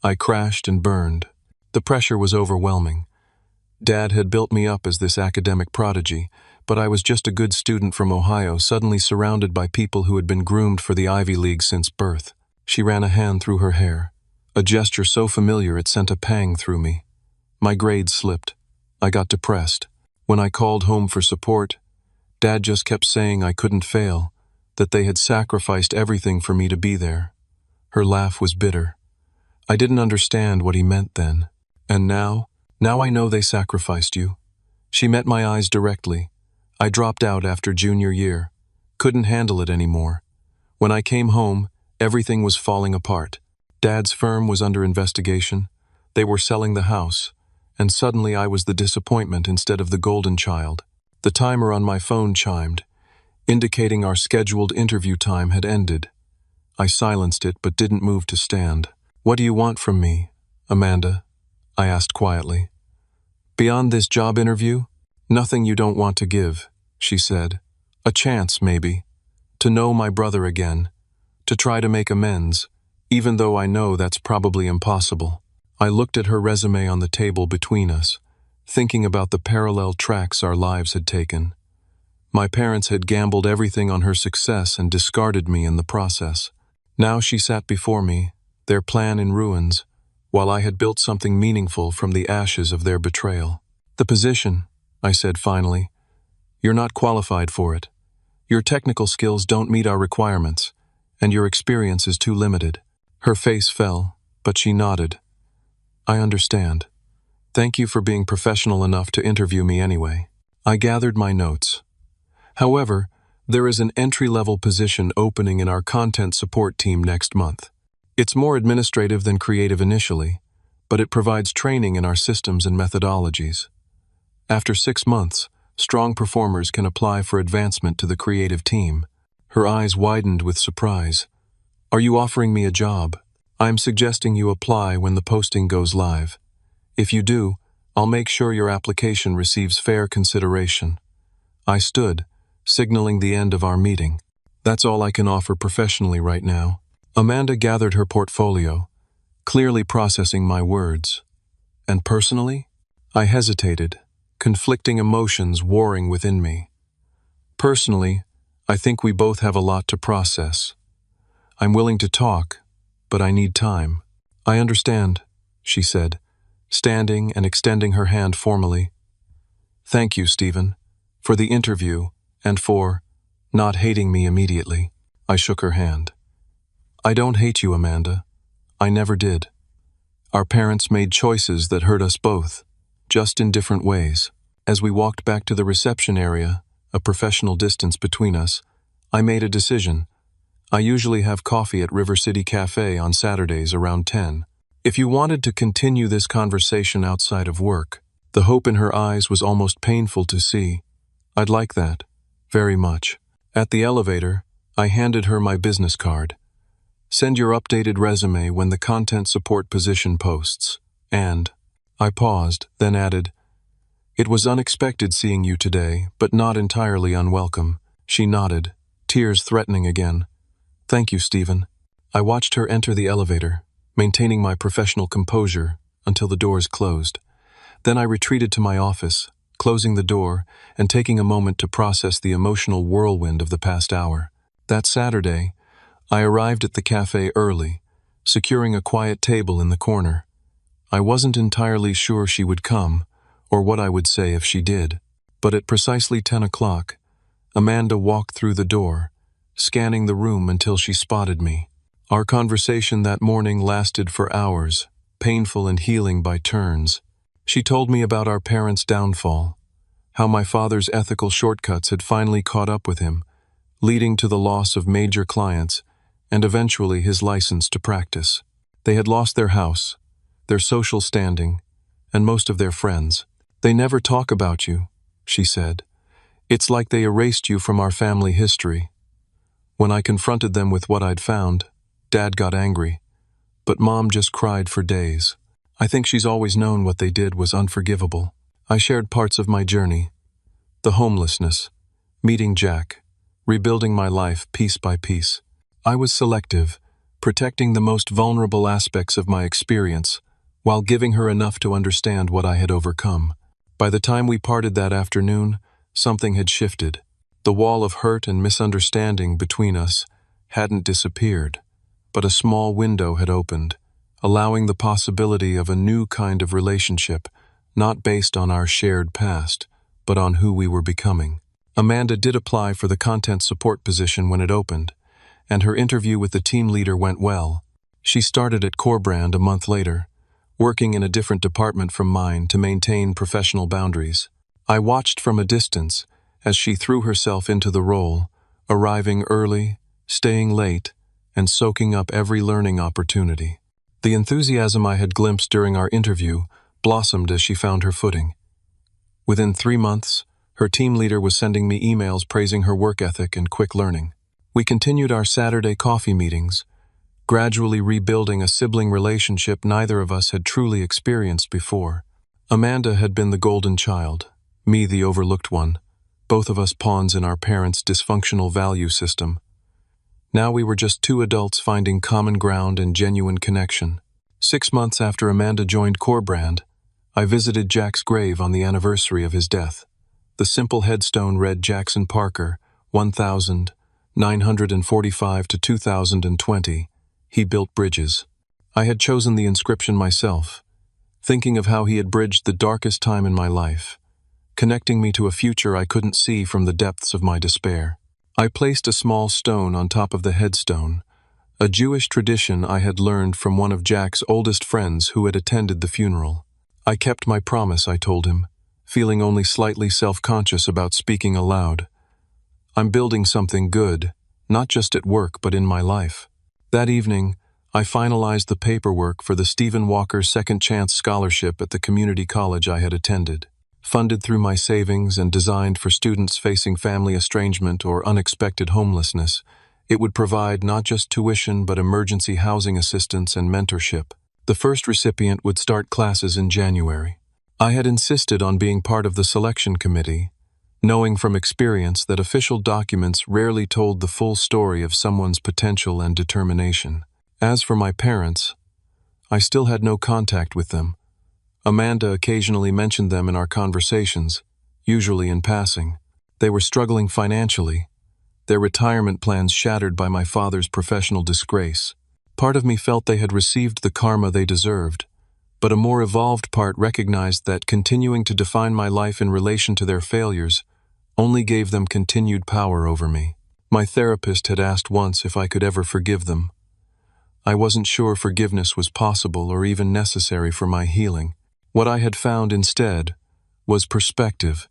I crashed and burned. The pressure was overwhelming. Dad had built me up as this academic prodigy, but I was just a good student from Ohio, suddenly surrounded by people who had been groomed for the Ivy League since birth. She ran a hand through her hair, a gesture so familiar it sent a pang through me. My grades slipped. I got depressed. When I called home for support, Dad just kept saying I couldn't fail, that they had sacrificed everything for me to be there. Her laugh was bitter. I didn't understand what he meant then. And now I know they sacrificed you. She met my eyes directly. I dropped out after junior year. Couldn't handle it anymore. When I came home, everything was falling apart. Dad's firm was under investigation. They were selling the house. And suddenly I was the disappointment instead of the golden child. The timer on my phone chimed, indicating our scheduled interview time had ended. I silenced it but didn't move to stand. What do you want from me, Amanda? I asked quietly. Beyond this job interview? Nothing you don't want to give, she said. A chance, maybe. To know my brother again. To try to make amends, even though I know that's probably impossible. I looked at her resume on the table between us, thinking about the parallel tracks our lives had taken. My parents had gambled everything on her success and discarded me in the process. Now she sat before me, their plan in ruins, while I had built something meaningful from the ashes of their betrayal. The position, I said finally. You're not qualified for it. Your technical skills don't meet our requirements, and your experience is too limited. Her face fell, but she nodded. I understand. Thank you for being professional enough to interview me anyway. I gathered my notes. However, there is an entry-level position opening in our content support team next month. It's more administrative than creative initially, but it provides training in our systems and methodologies. After 6 months, strong performers can apply for advancement to the creative team. Her eyes widened with surprise. Are you offering me a job? I'm suggesting you apply when the posting goes live. If you do, I'll make sure your application receives fair consideration. I stood, signaling the end of our meeting. That's all I can offer professionally right now. Amanda gathered her portfolio, clearly processing my words. And personally? I hesitated, conflicting emotions warring within me. Personally, I think we both have a lot to process. I'm willing to talk, but I need time. I understand, she said, standing and extending her hand formally. Thank you, Stephen, for the interview and for not hating me immediately. I shook her hand. I don't hate you, Amanda. I never did. Our parents made choices that hurt us both, just in different ways. As we walked back to the reception area, a professional distance between us, I made a decision. I usually have coffee at River City Cafe on Saturdays around 10. If you wanted to continue this conversation outside of work, the hope in her eyes was almost painful to see. I'd like that, very much. At the elevator, I handed her my business card. Send your updated resume when the content support position posts. And, I paused, then added, it was unexpected seeing you today, but not entirely unwelcome. She nodded, tears threatening again. Thank you, Stephen. I watched her enter the elevator, maintaining my professional composure until the doors closed. Then I retreated to my office, closing the door and taking a moment to process the emotional whirlwind of the past hour. That Saturday, I arrived at the cafe early, securing a quiet table in the corner. I wasn't entirely sure she would come, or what I would say if she did, but at precisely 10 o'clock, Amanda walked through the door, scanning the room until she spotted me. Our conversation that morning lasted for hours, painful and healing by turns. She told me about our parents' downfall, how my father's ethical shortcuts had finally caught up with him, leading to the loss of major clients and eventually his license to practice. They had lost their house, their social standing, and most of their friends. "They never talk about you," she said. "It's like they erased you from our family history." When I confronted them with what I'd found, Dad got angry, but Mom just cried for days. I think she's always known what they did was unforgivable. I shared parts of my journey: the homelessness, meeting Jack, rebuilding my life piece by piece. I was selective, protecting the most vulnerable aspects of my experience, while giving her enough to understand what I had overcome. By the time we parted that afternoon, something had shifted. The wall of hurt and misunderstanding between us hadn't disappeared, but a small window had opened, allowing the possibility of a new kind of relationship, not based on our shared past, but on who we were becoming. Amanda did apply for the content support position when it opened, and her interview with the team leader went well. She started at Corebrand a month later, working in a different department from mine to maintain professional boundaries. I watched from a distance as she threw herself into the role, arriving early, staying late, and soaking up every learning opportunity. The enthusiasm I had glimpsed during our interview blossomed as she found her footing. Within 3 months, her team leader was sending me emails praising her work ethic and quick learning. We continued our Saturday coffee meetings, gradually rebuilding a sibling relationship neither of us had truly experienced before. Amanda had been the golden child, me the overlooked one, both of us pawns in our parents' dysfunctional value system. Now we were just two adults finding common ground and genuine connection. 6 months after Amanda joined Corebrand, I visited Jack's grave on the anniversary of his death. The simple headstone read Jackson Parker, 1945 to 2020. He built bridges. I had chosen the inscription myself, thinking of how he had bridged the darkest time in my life, connecting me to a future I couldn't see from the depths of my despair. I placed a small stone on top of the headstone, a Jewish tradition I had learned from one of Jack's oldest friends who had attended the funeral. I kept my promise, I told him, feeling only slightly self-conscious about speaking aloud. I'm building something good, not just at work but in my life. That evening, I finalized the paperwork for the Stephen Walker Second Chance Scholarship at the community college I had attended. Funded through my savings and designed for students facing family estrangement or unexpected homelessness, it would provide not just tuition but emergency housing assistance and mentorship. The first recipient would start classes in January. I had insisted on being part of the selection committee, knowing from experience that official documents rarely told the full story of someone's potential and determination. As for my parents, I still had no contact with them. Amanda occasionally mentioned them in our conversations, usually in passing. They were struggling financially, their retirement plans shattered by my father's professional disgrace. Part of me felt they had received the karma they deserved, but a more evolved part recognized that continuing to define my life in relation to their failures only gave them continued power over me. My therapist had asked once if I could ever forgive them. I wasn't sure forgiveness was possible or even necessary for my healing. What I had found instead was perspective,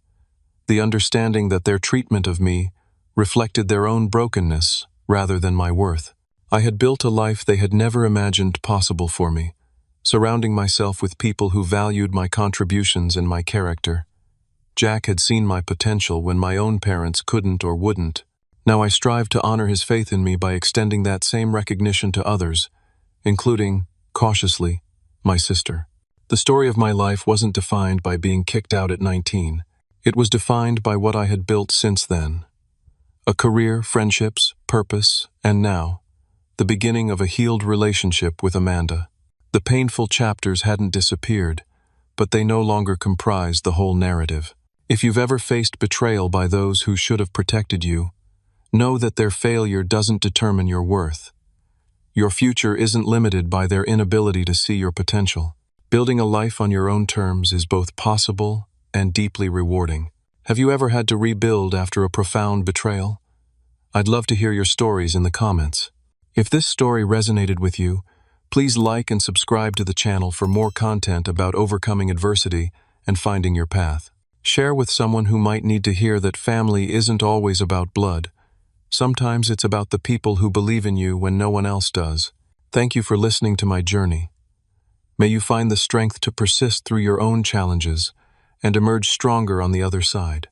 the understanding that their treatment of me reflected their own brokenness rather than my worth. I had built a life they had never imagined possible for me, surrounding myself with people who valued my contributions and my character. Jack had seen my potential when my own parents couldn't or wouldn't. Now I strive to honor his faith in me by extending that same recognition to others, including, cautiously, my sister. The story of my life wasn't defined by being kicked out at 19. It was defined by what I had built since then. A career, friendships, purpose, and now, the beginning of a healed relationship with Amanda. The painful chapters hadn't disappeared, but they no longer comprised the whole narrative. If you've ever faced betrayal by those who should have protected you, know that their failure doesn't determine your worth. Your future isn't limited by their inability to see your potential. Building a life on your own terms is both possible and deeply rewarding. Have you ever had to rebuild after a profound betrayal? I'd love to hear your stories in the comments. If this story resonated with you, please like and subscribe to the channel for more content about overcoming adversity and finding your path. Share with someone who might need to hear that family isn't always about blood. Sometimes it's about the people who believe in you when no one else does. Thank you for listening to my journey. May you find the strength to persist through your own challenges and emerge stronger on the other side.